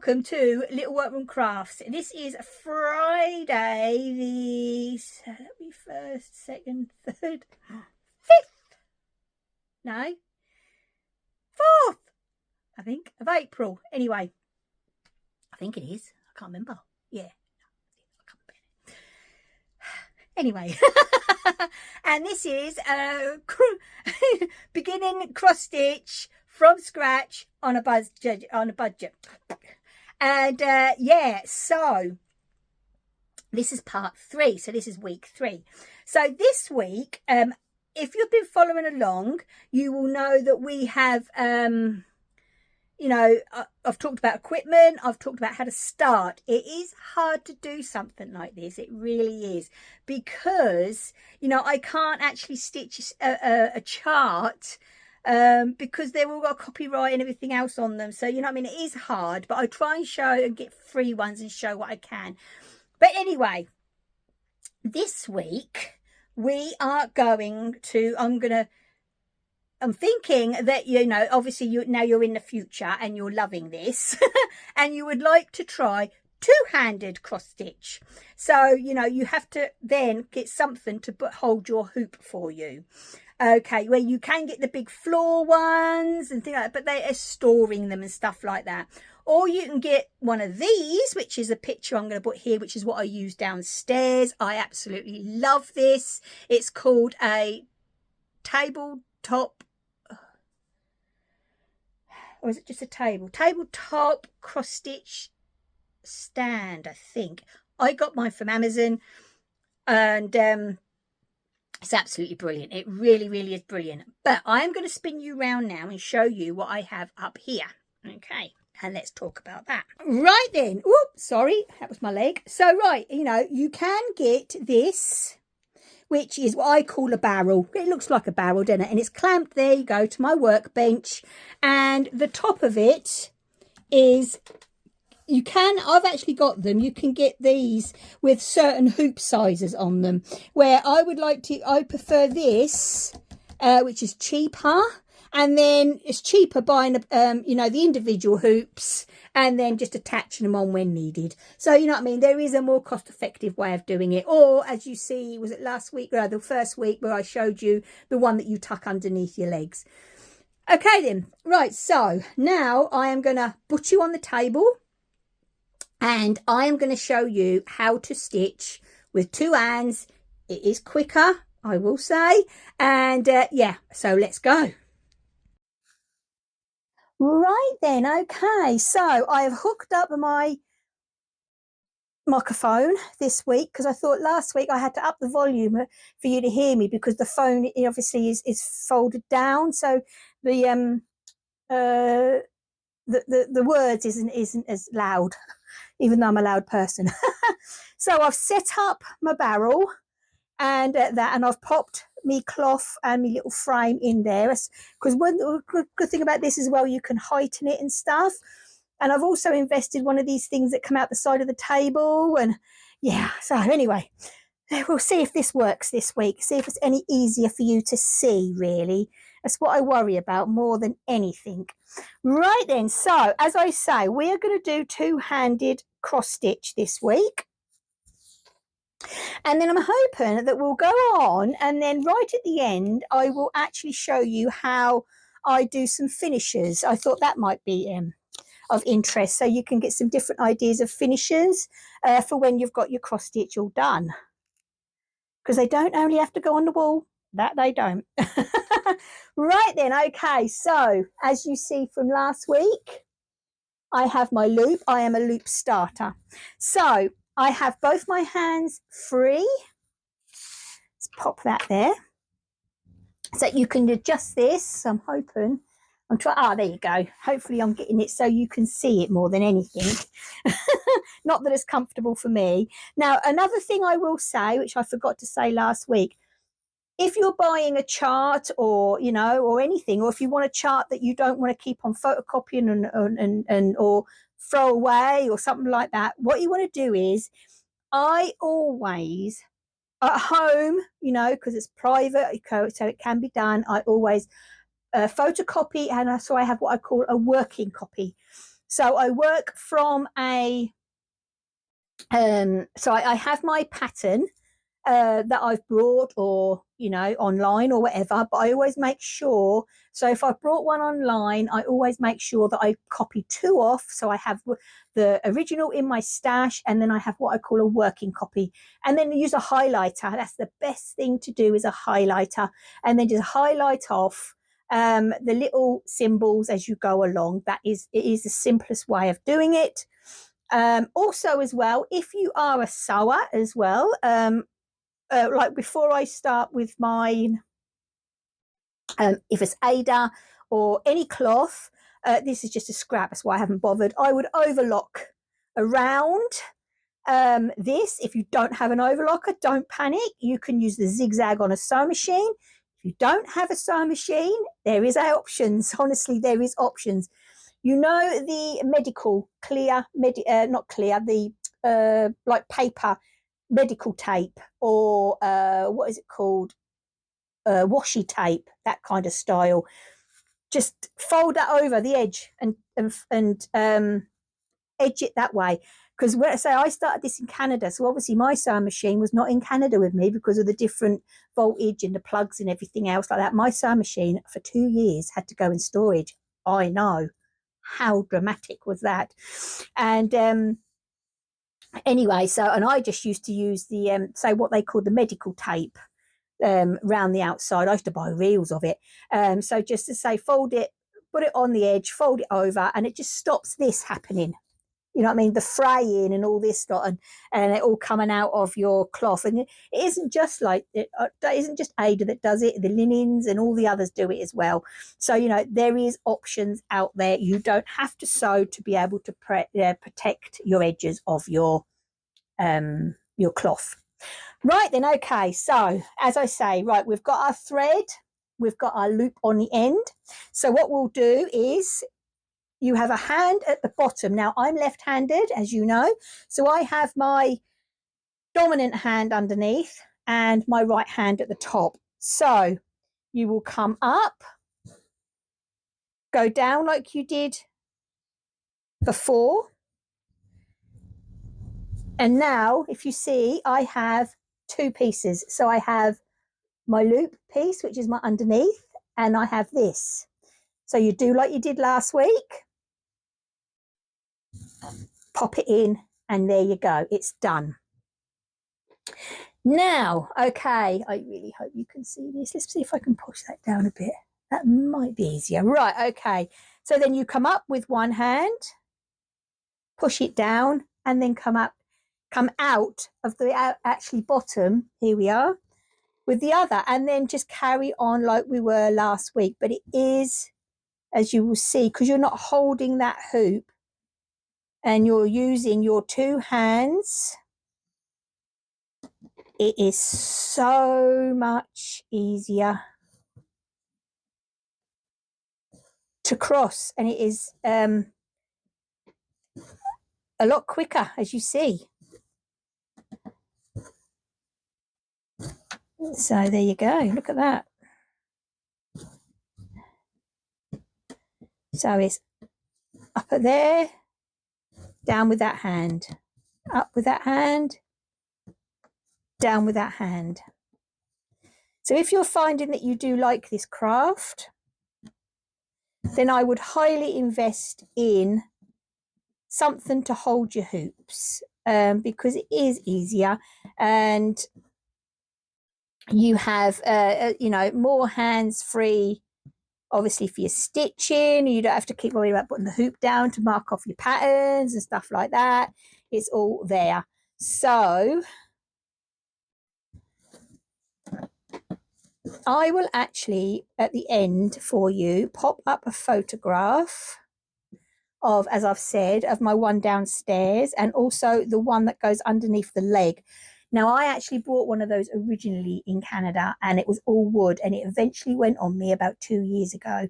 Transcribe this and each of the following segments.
welcome to Little Workroom Crafts. This is Friday the 1st, 2nd, 3rd, 5th, no, 4th, I think, of April. Anyway, I think it is. I can't remember. Yeah. Anyway, and this is beginning cross stitch from scratch on a budget. And yeah, so this is part 3. So this is week 3. So this week, if you've been following along, you will know that we have you know, I've talked about equipment. I've talked about how to start. It is hard to do something like this. It really is, because, you know, I can't actually stitch a chart because they've all got copyright and everything else on them. So, you know what I mean? It is hard, but I try and show and get free ones and show what I can. But anyway, this week we are going to, I'm thinking that, you know, obviously now you're in the future and you're loving this and you would like to try two-handed cross stitch. So, you know, you have to then get something to hold your hoop for you. Okay, where you can get the big floor ones and things like that, but they are storing them and stuff like that. Or you can get one of these, which is a picture I'm going to put here, which is what I use downstairs. I absolutely love this. It's called a tabletop, or is it just a tabletop cross stitch stand, I think. I got mine from Amazon, and it's absolutely brilliant. It really, really is brilliant. But I'm going to spin you around now and show you what I have up here. Okay, and let's talk about that. Right then. Oops, sorry, that was my leg. So right, you know, you can get this, which is what I call a barrel. It looks like a barrel, doesn't it? And it's clamped, there you go, to my workbench. And the top of it is, I've actually got them. You can get these with certain hoop sizes on them. Where I prefer this, which is cheaper. And then it's cheaper buying, you know, the individual hoops and then just attaching them on when needed. So, you know what I mean? There is a more cost-effective way of doing it. Or, as you see, was it last week, or the first week, where I showed you the one that you tuck underneath your legs. Okay, then. Right, so now I am going to put you on the table and I am going to show you how to stitch with two hands. It is quicker, I will say. And, yeah, so let's go. Right then, okay, so I have hooked up my microphone this week because I thought last week I had to up the volume for you to hear me, because the phone obviously is folded down, so the words isn't as loud, even though I'm a loud person. So I've set up my barrel and and I've popped me cloth and me little frame in there, because one good thing about this as well, you can heighten it and stuff. And I've also invested one of these things that come out the side of the table, and yeah, so anyway, we'll see if this works this week, see if it's any easier for you to see. Really, that's what I worry about more than anything. Right then, so as I say, we are going to do two-handed cross stitch this week. And then I'm hoping that we'll go on, and then right at the end I will actually show you how I do some finishes. I thought that might be of interest, so you can get some different ideas of finishes for when you've got your cross stitch all done, because they don't only have to go on the wall, that they don't. Right then, okay, so as you see from last week, I have my loop. I am a loop starter, so I have both my hands free. Let's pop that there so you can adjust this. I'm hoping, I'm trying, there you go. Hopefully I'm getting it so you can see it more than anything. Not that it's comfortable for me. Now, another thing I will say, which I forgot to say last week, if you're buying a chart, or, you know, or anything, or if you want a chart that you don't want to keep on photocopying and or throw away or something like that, what you want to do is, I always, at home, you know, because it's private, so it can be done, I always photocopy, and so I have what I call a working copy. So I work from a, so I have my pattern that I've brought, or online or whatever, but I always make sure, so if I brought one online, I always make sure that I copy two off, so I have the original in my stash, and then I have what I call a working copy, and then use a highlighter. That's the best thing to do, is a highlighter, and then just highlight off the little symbols as you go along. It is the simplest way of doing it. Also as well, if you are a sewer as well, like before I start with mine, if it's Ada or any cloth, this is just a scrap, that's why I haven't bothered. I would overlock around this. If you don't have an overlocker, don't panic. You can use the zigzag on a sewing machine. If you don't have a sewing machine, there is options. Honestly, there is options. The medical clear, not clear, the like paper medical tape, or what is it called, washi tape, that kind of style. Just fold that over the edge and edge it that way. Because I started this in Canada, so obviously my sewing machine was not in Canada with me because of the different voltage and the plugs and everything else like that. My sewing machine for 2 years had to go in storage. I know, how dramatic was that? And anyway, and I just used to use the what they call the medical tape round the outside. I used to buy reels of it. So just to say, fold it, put it on the edge, fold it over, and it just stops this happening. You know what I mean? The fraying and all this stuff, and it all coming out of your cloth. And it isn't just like it isn't just Ada that does it. The linens and all the others do it as well. So there is options out there. You don't have to sew to be able to protect your edges of your cloth. Right then, okay. So as I say, right, we've got our thread, we've got our loop on the end. So what we'll do is, you have a hand at the bottom. Now, I'm left-handed, as you know, so I have my dominant hand underneath and my right hand at the top. So you will come up, go down like you did before. And now, if you see, I have two pieces. So I have my loop piece, which is my underneath, and I have this. So you do like you did last week. Pop it in, and there you go, it's done. Now, okay, I really hope you can see this. Let's see if I can push that down a bit. That might be easier. Right, okay. So then you come up with one hand, push it down, and then come out of the actually bottom, here we are, with the other, and then just carry on like we were last week. But it is, as you will see, because you're not holding that hoop, and you're using your two hands, it is so much easier to cross, and it is a lot quicker, as you see. So there you go, look at that. So it's up at there, down with that hand, up with that hand, down with that hand. So if you're finding that you do like this craft, then I would highly invest in something to hold your hoops, because it is easier, and you have more hands-free, obviously, for your stitching. You don't have to keep worrying about putting the hoop down to mark off your patterns and stuff like that. It's all there. So I will actually, at the end for you, pop up a photograph of, as I've said, of my one downstairs, and also the one that goes underneath the leg. Now, I actually bought one of those originally in Canada, and it was all wood, and it eventually went on me about 2 years ago.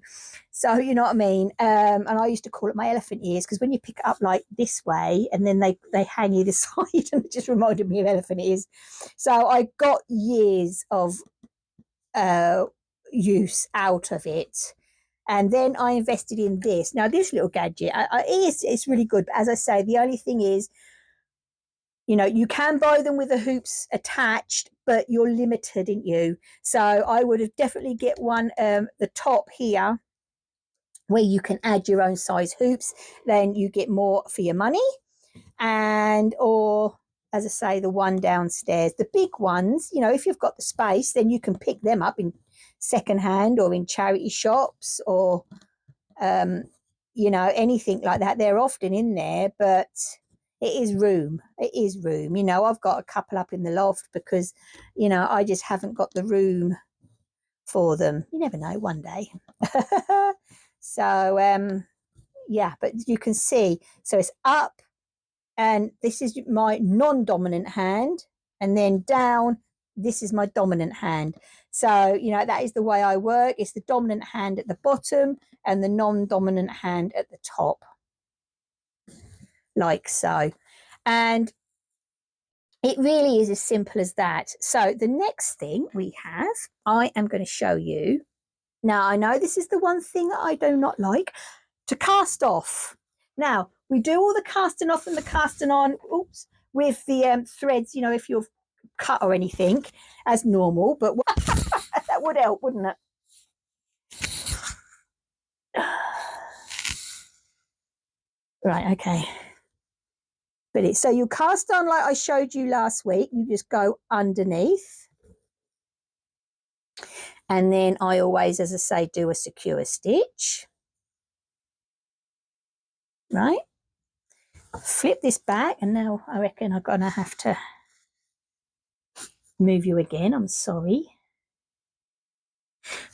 So, you know what I mean? And I used to call it my elephant ears, because when you pick it up like this way, and then they hang either side, and it just reminded me of elephant ears. So I got years of use out of it. And then I invested in this. Now, this little gadget, it's really good. But as I say, the only thing is, you know, you can buy them with the hoops attached, but you're limited, aren't you? So I would have definitely get one, the top here, where you can add your own size hoops. Then you get more for your money. And, or as I say, the one downstairs. The big ones, you know, if you've got the space, then you can pick them up in secondhand or in charity shops or, you know, anything like that. They're often in there, but it is room. It is room. You know, I've got a couple up in the loft because, you know, I just haven't got the room for them. You never know, one day. So, yeah, but you can see. So it's up, and this is my non-dominant hand, and then down, this is my dominant hand. So, you know, that is the way I work. It's the dominant hand at the bottom and the non-dominant hand at the top, like so. And it really is as simple as that. So the next thing we have, I am going to show you. Now, I know this is the one thing that I do not like, to cast off. Now, we do all the casting off and the casting on, oops, with the threads, you know, if you've cut or anything, as normal, but that would help, wouldn't it? Right, okay. But so you cast on like I showed you last week, you just go underneath. And then I always, as I say, do a secure stitch. Right? Flip this back, and now I reckon I'm gonna have to move you again. I'm sorry.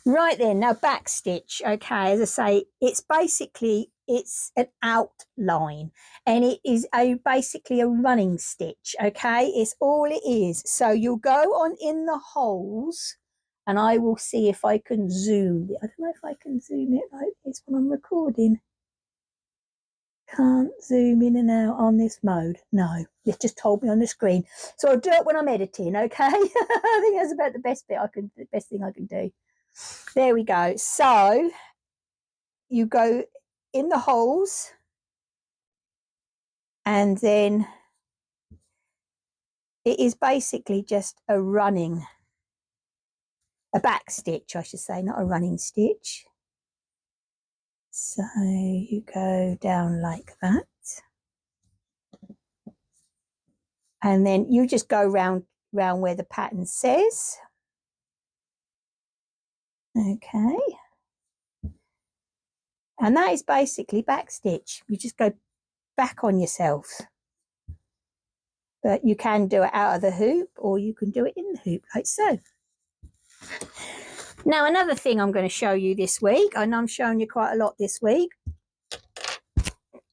Right then, now backstitch. Okay, as I say, it's basically, it's an outline, and it is basically a running stitch. Okay, it's all it is. So you'll go on in the holes, and I will see if I can zoom. I don't know if I can zoom it like this when I'm recording. Can't zoom in and out on this mode. No, it just told me on the screen. So I'll do it when I'm editing, okay? I think that's about the best thing I can do. There we go. So you go in the holes, and then it is basically just a back stitch, I should say, not a running stitch. So you go down like that. And then you just go round where the pattern says. Okay. And that is basically backstitch. You just go back on yourself. But you can do it out of the hoop, or you can do it in the hoop, like so. Now, another thing I'm going to show you this week, and I'm showing you quite a lot this week,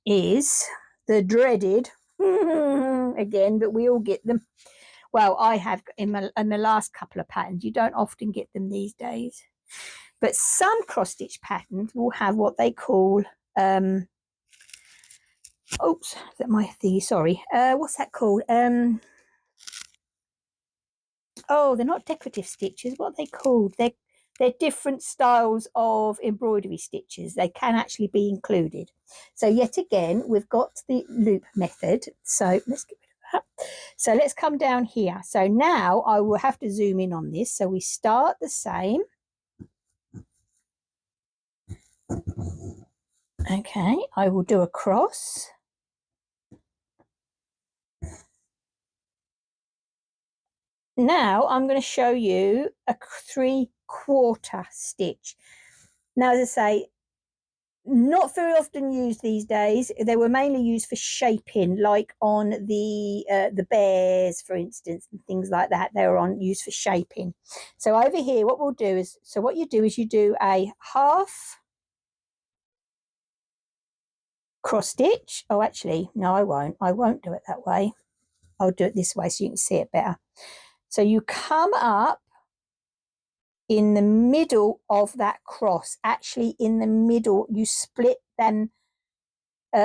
is the dreaded, again, but we all get them. Well, I have in the last couple of patterns. You don't often get them these days. But some cross-stitch patterns will have what they call, oops, is that my thingy? Sorry. What's that called? Oh, they're not decorative stitches. What are they called? They're different styles of embroidery stitches. They can actually be included. So yet again, we've got the loop method. So let's get rid of that. So let's come down here. So now I will have to zoom in on this. So we start the same. Okay, I will do a cross. Now I'm going to show you a 3/4 stitch. Now, as I say, not very often used these days. They were mainly used for shaping, like on the bears, for instance, and things like that. They were used for shaping. So over here, what we'll do is, so what you do is you do a half cross stitch. Oh, actually, no, I won't do it that way. I'll do it this way so you can see it better. So you come up in the middle of that cross, actually in the middle, you split them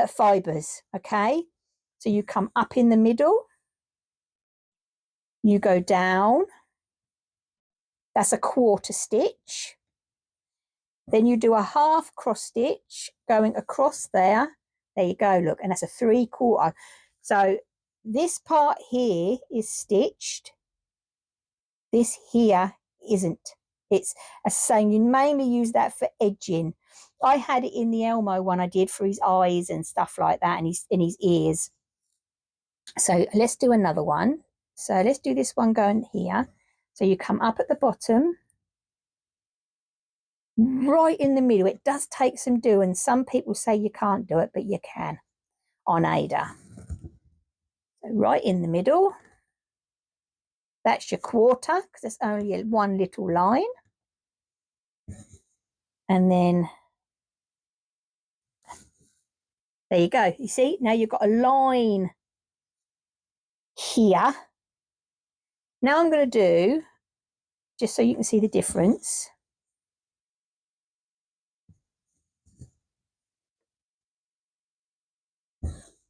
fibers, okay? So you come up in the middle, you go down, that's a 1/4 stitch, Then you do a half cross stitch going across there. There you go, look, and that's a 3/4. So this part here is stitched. This here isn't. It's a saying you mainly use that for edging. I had it in the Elmo one I did for his eyes and stuff like that, and his ears. So let's do another one. So let's do this one going here. So you come up at the bottom, right in the middle. It does take some doing. Some people say you can't do it, but you can on Ada. So right in the middle. That's your 1/4 because it's only one little line. And then there you go. You see, now you've got a line here. Now I'm going to do, just so you can see the difference,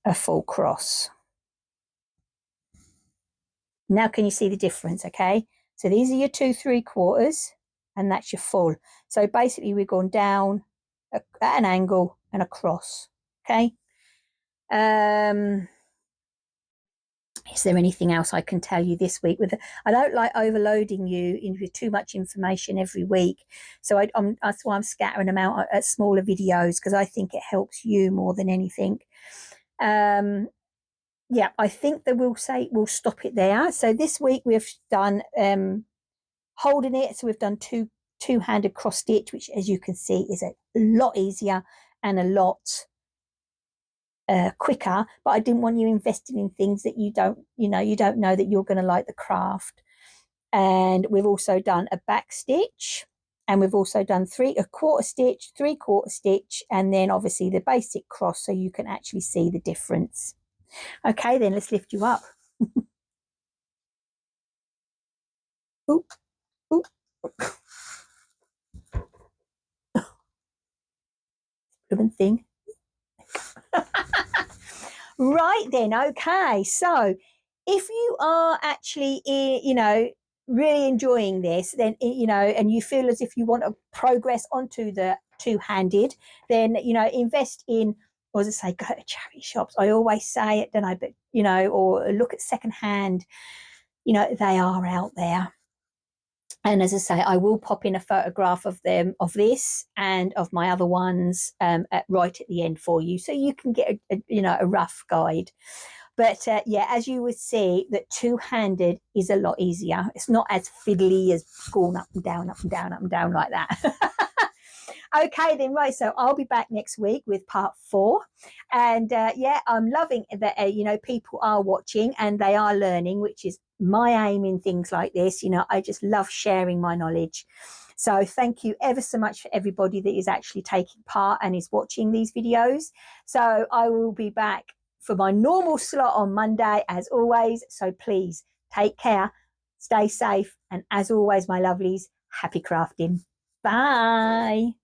a full cross. Now can you see the difference? Okay, so these are your 2 3/4 and that's your full. So basically we've gone down at an angle and across. Okay. Is there anything else I can tell you this week? I don't like overloading you with too much information every week, so that's why I'm scattering them out at smaller videos, because I think it helps you more than anything. Yeah, I think that we'll stop it there. So this week we've done holding it. So we've done two-handed cross stitch, which, as you can see, is a lot easier and a lot quicker. But I didn't want you investing in things that you don't know that you're going to like the craft. And we've also done a back stitch, and we've also done a 1/4 stitch, 3/4 stitch, and then obviously the basic cross, so you can actually see the difference. Okay, then let's lift you up. Oop, oop. Little thing. Right then, okay. So if you are actually, really enjoying this, then, and you feel as if you want to progress onto the two-handed, then, invest in, or as I say, go to charity shops. I always say it, don't I? But, or look at secondhand, they are out there. And as I say, I will pop in a photograph of this and of my other ones right at the end for you, so you can get a rough guide. But yeah, as you would see, that two-handed is a lot easier. It's not as fiddly as going up and down, up and down, up and down like that. Okay then, right, so I'll be back next week with part 4. And yeah, I'm loving that people are watching and they are learning, which is my aim in things like this. I just love sharing my knowledge. So thank you ever so much for everybody that is actually taking part and is watching these videos. So I will be back for my normal slot on Monday as always. So please take care, stay safe, and as always, my lovelies, happy crafting. Bye.